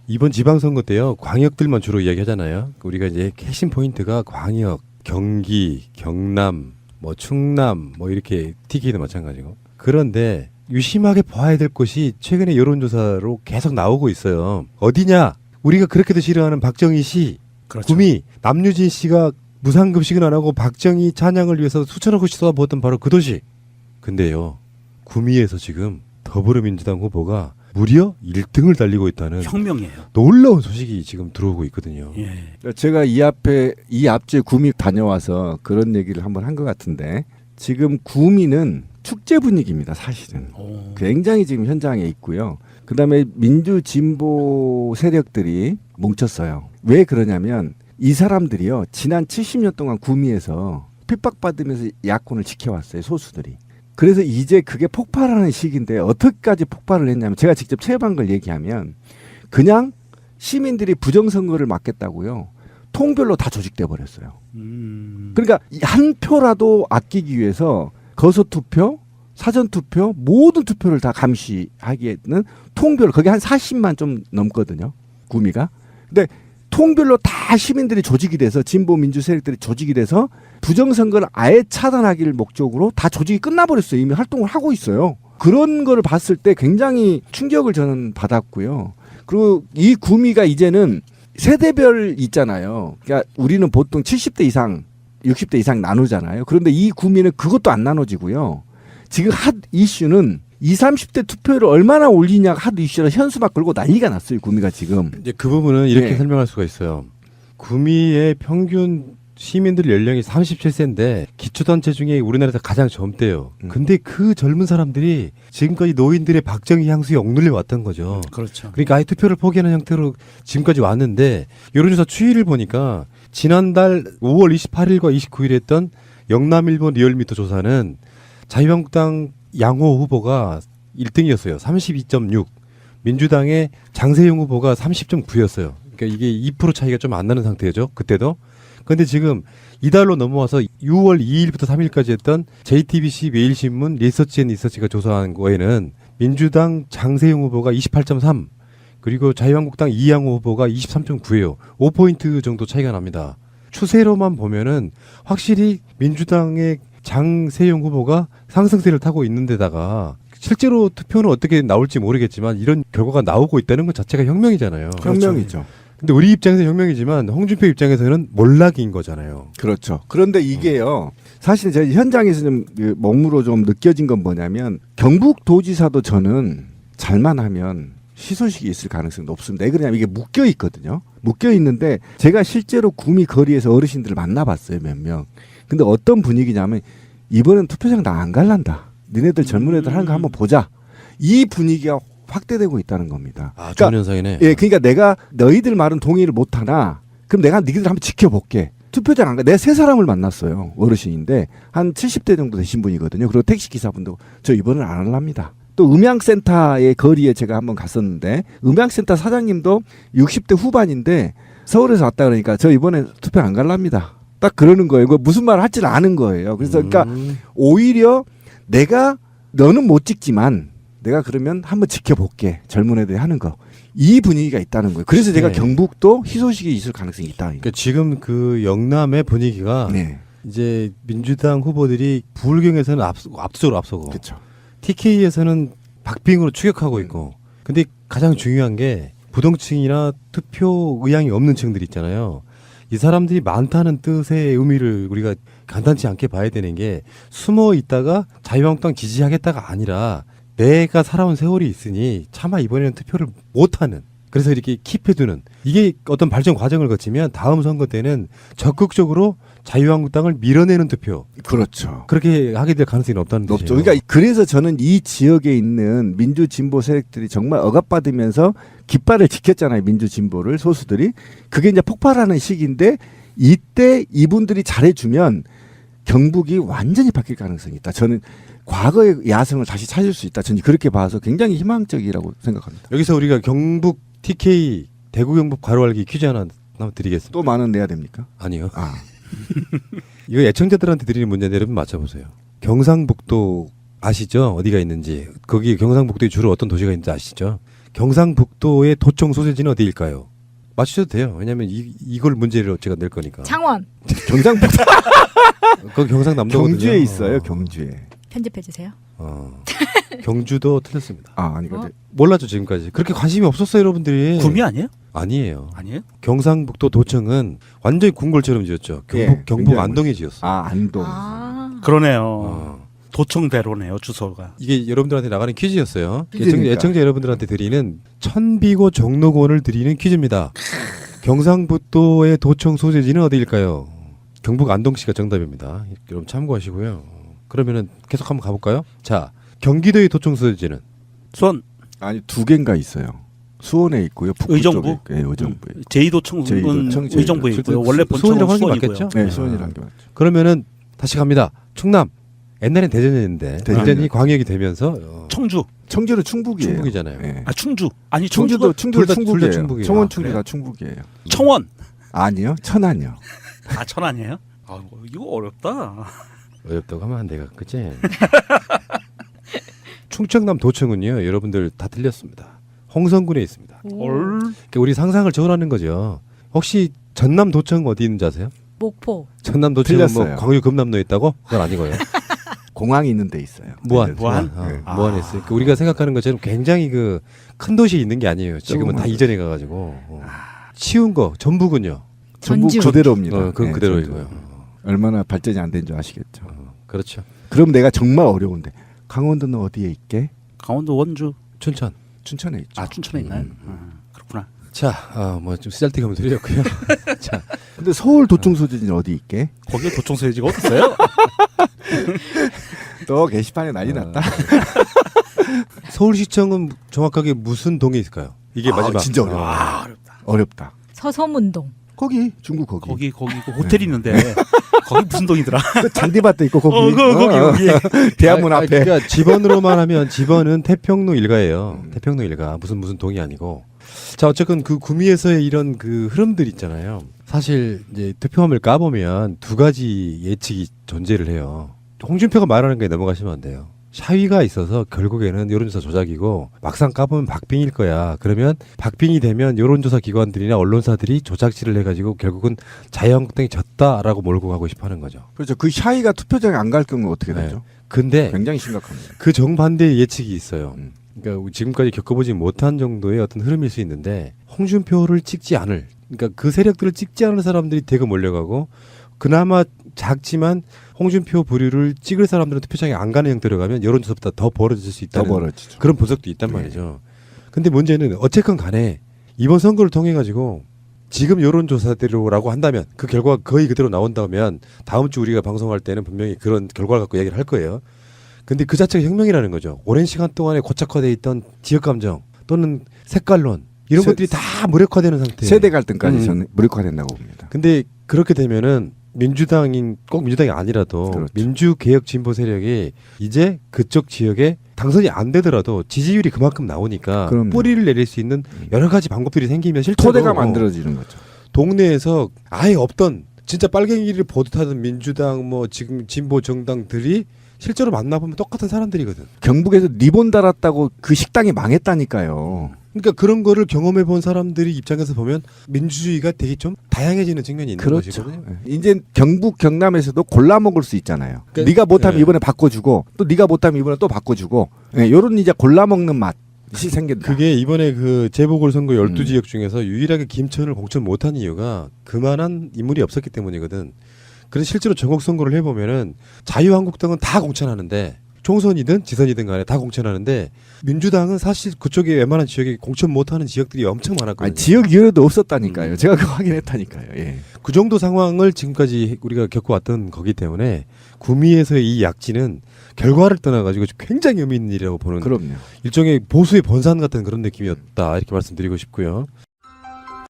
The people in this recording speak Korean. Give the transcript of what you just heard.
이번 지방선거 때요, 광역들만 주로 이야기하잖아요. 우리가 이제 핵심 포인트가 광역, 경기, 경남, 뭐 충남, 뭐 이렇게 TK도 마찬가지고. 그런데 유심하게 봐야 될 것이 최근에 여론조사로 계속 나오고 있어요. 어디냐? 우리가 그렇게도 싫어하는 박정희 씨, 그렇죠. 구미, 남유진 씨가 무상급식은 안 하고 박정희 찬양을 위해서 수천억씩 쏟아부었던 바로 그 도시. 근데요, 구미에서 지금 더불어민주당 후보가 무려 1등을 달리고 있다는 혁명이에요. 놀라운 소식이 지금 들어오고 있거든요. 예. 제가 이 앞주에 구미 다녀와서 그런 얘기를 한번 한 것 같은데 지금 구미는 축제 분위기입니다. 사실은 오. 굉장히 지금 현장에 있고요. 그다음에 민주 진보 세력들이 뭉쳤어요. 왜 그러냐면 이 사람들이요, 지난 70년 동안 구미에서 핍박받으면서 야권을 지켜왔어요, 소수들이. 그래서 이제 그게 폭발하는 시기인데 어떻게까지 폭발을 했냐면, 제가 직접 체험한 걸 얘기하면 그냥 시민들이 부정선거를 막겠다고요, 통별로 다 조직돼 버렸어요. 그러니까 한 표라도 아끼기 위해서 거소투표, 사전투표, 모든 투표를 다 감시하기에는 통별로, 거기 한 40만 좀 넘거든요, 구미가. 근데 통별로 다 시민들이 조직이 돼서, 진보 민주 세력들이 조직이 돼서 부정선거를 아예 차단하기를 목적으로 다 조직이 끝나버렸어요. 이미 활동을 하고 있어요. 그런 거를 봤을 때 굉장히 충격을 저는 받았고요. 그리고 이 구미가 이제는 세대별 있잖아요. 그러니까 우리는 보통 70대 이상, 60대 이상 나누잖아요. 그런데 이 구미는 그것도 안 나눠지고요. 지금 핫 이슈는 20, 30대 투표를 얼마나 올리냐가 핫 이슈라 현수막 걸고 난리가 났어요, 구미가 지금. 이제 그 부분은 이렇게 네. 설명할 수가 있어요. 구미의 평균 시민들 연령이 37세인데 기초단체 중에 우리나라에서 가장 젊대요. 근데 그 젊은 사람들이 지금까지 노인들의 박정희 향수에 억눌려 왔던 거죠. 그렇죠. 그러니까 아예 투표를 포기하는 형태로 지금까지 왔는데, 여론조사 추이를 보니까 지난달 5월 28일과 29일에 했던 영남일보 리얼미터 조사는 자유한국당 양호 후보가 1등이었어요. 32.6. 민주당의 장세용 후보가 30.9였어요. 그러니까 이게 2% 차이가 좀 안 나는 상태죠, 그때도. 근데 지금 이달로 넘어와서 6월 2일부터 3일까지 했던 JTBC 매일신문 리서치앤리서치가 조사한 거에는 민주당 장세용 후보가 28.3, 그리고 자유한국당 이양호 후보가 23.9예요. 5포인트 정도 차이가 납니다. 추세로만 보면은 확실히 민주당의 장세용 후보가 상승세를 타고 있는 데다가 실제로 투표는 어떻게 나올지 모르겠지만 이런 결과가 나오고 있다는 것 자체가 혁명이잖아요. 혁명이죠. 근데 우리 입장에서 혁명이지만 홍준표 입장에서는 몰락인 거잖아요. 그렇죠. 그런데 이게요, 사실 제가 현장에서 좀 몸으로 좀 느껴진 건 뭐냐면, 경북도지사도 저는 잘만 하면 희소식이 있을 가능성이 높습니다. 왜 그러냐면 이게 묶여 있거든요. 묶여 있는데 제가 실제로 구미 거리에서 어르신들을 만나봤어요, 몇 명. 근데 어떤 분위기냐면, 이번엔 투표장 나 안 갈란다, 니네들 젊은 애들 하는 거 한번 보자, 이 분위기가 확대되고 있다는 겁니다. 아, 좋은 현상이네. 예, 그러니까 내가 너희들 말은 동의를 못 하나, 그럼 내가 니들 한번 지켜볼게. 투표장 안 가. 내가 세 사람을 만났어요. 어르신인데 한 70대 정도 되신 분이거든요. 그리고 택시 기사분도 저 이번엔 안 할랍니다. 또 음향센터의 거리에 제가 한번 갔었는데, 음향센터 사장님도 60대 후반인데 서울에서 왔다 그러니까 저 이번에 투표 안 갈랍니다, 딱 그러는 거예요. 그 무슨 말을 할지를 아는 거예요. 그래서 그러니까 오히려 내가, 너는 못 찍지만 내가 그러면 한번 지켜볼게, 젊은 애들이 하는 거, 이 분위기가 있다는 거예요. 그래서 제가 네. 경북도 희소식이 있을 가능성이 있다. 그러니까 지금 그 영남의 분위기가 네, 이제 민주당 후보들이 부울경에서는 압도적으로 앞서고, 그렇죠. TK에서는 박빙으로 추격하고 있고, 근데 가장 중요한 게 부동층이나 투표 의향이 없는 층들 있잖아요. 이 사람들이 많다는 뜻의 의미를 우리가 간단치 않게 봐야 되는 게, 숨어 있다가 자유한국당 지지하겠다가 아니라 내가 살아온 세월이 있으니 차마 이번에는 투표를 못하는, 그래서 이렇게 킵해두는, 이게 어떤 발전 과정을 거치면 다음 선거 때는 적극적으로 자유한국당을 밀어내는 투표, 그렇죠. 그렇게 하게 될 가능성이 높다는 높죠. 뜻이에요. 그러니까 그래서 저는 이 지역에 있는 민주 진보 세력들이 정말 억압받으면서 깃발을 지켰잖아요, 민주 진보를, 소수들이. 그게 이제 폭발하는 시기인데, 이때 이분들이 잘해주면 경북이 완전히 바뀔 가능성이 있다. 저는 과거의 야성을 다시 찾을 수 있다. 저는 그렇게 봐서 굉장히 희망적이라고 생각합니다. 여기서 우리가 경북 TK 대구 경북 괄호 알기 퀴즈 하나 드리겠습니다. 또 만 원 내야 됩니까? 아니요. 아, 이거 애청자들한테 드리는 문제인데 여러분 맞춰보세요. 경상북도 아시죠? 어디가 있는지. 거기 경상북도에 주로 어떤 도시가 있는지 아시죠? 경상북도의 도청 소재지는 어디일까요? 맞추셔도 돼요. 왜냐하면 이걸 문제로 제가 낼 거니까. 창원. 경상북도 그 경상남도거든요. 경주에 있어요. 경주에. 편집해 주세요. 경주도 틀렸습니다. 아니 어? 몰랐죠 지금까지. 그렇게 관심이 없었어요 여러분들이. 구미 아니에요? 아니에요. 아니에요? 경상북도 도청은 완전히 궁궐처럼 지었죠. 경북 굉장히 안동에 지었어. 안동. 그러네요. 어. 도청대로네요 주소가. 이게 여러분들한테 나가는 퀴즈였어요. 퀴즈니까. 애청자 여러분들한테 드리는 천비고 종로곤을 드리는 퀴즈입니다. 경상북도의 도청 소재지는 어디일까요? 경북 안동시가 정답입니다. 여러분 참고하시고요. 그러면은 계속 한번 가볼까요? 자, 경기도의 도청 소재지는 수원 아니 2개인가 있어요. 수원에 있고요. 북부 의정부? 쪽에 있고요. 예, 의정부에. 제2도청은 제2도청, 의정부에 제2도청. 있고요. 원래 본청은 수원이라고 하는 게 수원이고요. 맞겠죠? 네, 수원이라는 게 맞죠. 그러면은 다시 갑니다. 충남. 옛날엔 대전이었는데 대전. 대전이 광역이 되면서 청주. 청주는 충북이에요. 충북이잖아요. 예. 아 충주. 아니 충주도 청주가 둘 다 충북이에요. 충북이에요. 청원 아, 충주 그래요? 다 충북이에요. 청원. 아니요, 천안이요. 아 천안이에요? 아 이거 어렵다. 어렵다고 하면 안 돼요. 그치? 충청남 도청은요. 여러분들 다 틀렸습니다. 홍성군에 있습니다. 얼. 그러니까 우리 상상을 초월하는 거죠. 혹시 전남 도청 어디 있는지 아세요? 목포. 전남 도청은 뭐 틀렸어요. 광유 금남로에 있다고? 그건 아니고요. 공항이 있는 데 있어요. 무안. 무안? 네. 무안에 있어요. 그러니까 우리가 생각하는 것처럼 굉장히 그 큰 도시에 있는 게 아니에요. 지금은 다 조그만 이전에 가가지고. 쉬운 거 전북은요. 전북 전주. 그대로입니다. 그건 네, 그대로이고요. 전주. 얼마나 발전이 안 된 줄 아시겠죠. 그렇죠. 그럼 내가 정말 어려운데 강원도는 어디에 있게? 강원도 원주. 춘천. 춘천에 있죠. 아 춘천에 있나요? 그렇구나. 자, 뭐 좀 쓰잘데기 없는 소리였고요. 자, 근데 서울 도청 소재지는 어디 있게? 거기에 도청소재지가 어딨어요? 또 게시판에 난리 났다. 서울시청은 정확하게 무슨 동에 있을까요? 이게 마지막. 진짜 어려워. 아 어렵다. 어렵다. 서서문동. 거기 중국 거기. 거기 그 호텔 있는데 거기 무슨 동이더라? 그 잔디밭도 있고 거기. 거기. 대학문 앞에. 그러니까 집원으로만 하면 집원은 태평로 일가예요. 태평로 일가. 무슨 동이 아니고. 자, 어쨌건 그 구미에서의 이런 그 흐름들 있잖아요. 사실 이제 투표함을 까보면 두 가지 예측이 존재를 해요. 홍준표가 말하는 게 넘어가시면 안 돼요. 샤위가 있어서 결국에는 여론조사 조작이고 막상 까보면 박빙일 거야. 그러면 박빙이 되면 여론조사 기관들이나 언론사들이 조작질을 해가지고 결국은 자유한국당이 졌다라고 몰고 가고 싶어하는 거죠. 그렇죠. 그 샤이가 투표장에 안 갈 경우 어떻게 네. 되죠? 근데 굉장히 심각합니다. 그 정반대의 예측이 있어요. 음. 그러니까 지금까지 겪어보지 못한 정도의 어떤 흐름일 수 있는데 홍준표를 찍지 않을, 그러니까 그 세력들을 찍지 않을 사람들이 대거 몰려가고 그나마 작지만 홍준표 부류를 찍을 사람들은 투표장에 안 가는 형태로 가면 여론조사보다 더 벌어질 수 더 있다는 벌어지죠. 그런 분석도 있단 말이죠. 근데 문제는 어쨌건 간에 이번 선거를 통해 가지고 지금 여론조사대로라고 한다면 그 결과가 거의 그대로 나온다면 다음 주 우리가 방송할 때는 분명히 그런 결과를 갖고 얘기를 할 거예요. 근데 그 자체가 혁명이라는 거죠. 오랜 시간 동안에 고착화되어 있던 지역감정 또는 색깔론 이런 것들이 다 무력화되는 상태. 세대 갈등까지 저는 무력화된다고 봅니다. 근데 그렇게 되면은 민주당인 꼭 민주당이 아니라도 그렇죠. 민주개혁 진보 세력이 이제 그쪽 지역에 당선이 안 되더라도 지지율이 그만큼 나오니까 그럼요. 뿌리를 내릴 수 있는 여러 가지 방법들이 생기면 실제로 토대가 만들어지는 거죠. 동네에서 아예 없던 진짜 빨갱이를 보듯하던 민주당 뭐 지금 진보 정당들이 실제로 만나보면 똑같은 사람들이거든. 경북에서 리본 달았다고 그 식당이 망했다니까요. 그러니까 그런 거를 경험해 본 사람들이 입장에서 보면 민주주의가 되게 좀 다양해지는 측면이 있는 그렇죠. 것이거든요. 이제 경북 경남에서도 골라 먹을 수 있잖아요. 그러니까- 네가 못하면 네. 이번에 바꿔주고 또 네가 못하면 이번에 또 바꿔주고 요런 이제 골라 먹는 맛이 생긴다. 그게 이번에 그 재보궐선거 12지역 중에서 유일하게 김천을 공천 못한 이유가 그만한 인물이 없었기 때문이거든. 그래서 실제로 전국선거를 해보면은 자유한국당은 다 공천하는데 총선이든 지선이든 간에 다 공천하는데 민주당은 사실 그쪽에 웬만한 지역에 공천 못하는 지역들이 엄청 많았거든요. 아니, 지역위원회도 없었다니까요. 제가 그거 확인했다니까요. 예. 그 정도 상황을 지금까지 우리가 겪어왔던 거기 때문에 구미에서의 이 약진은 결과를 떠나가지고 굉장히 의미 있는 일이라고 보는 그럼요. 일종의 보수의 번산 같은 그런 느낌이었다 이렇게 말씀드리고 싶고요.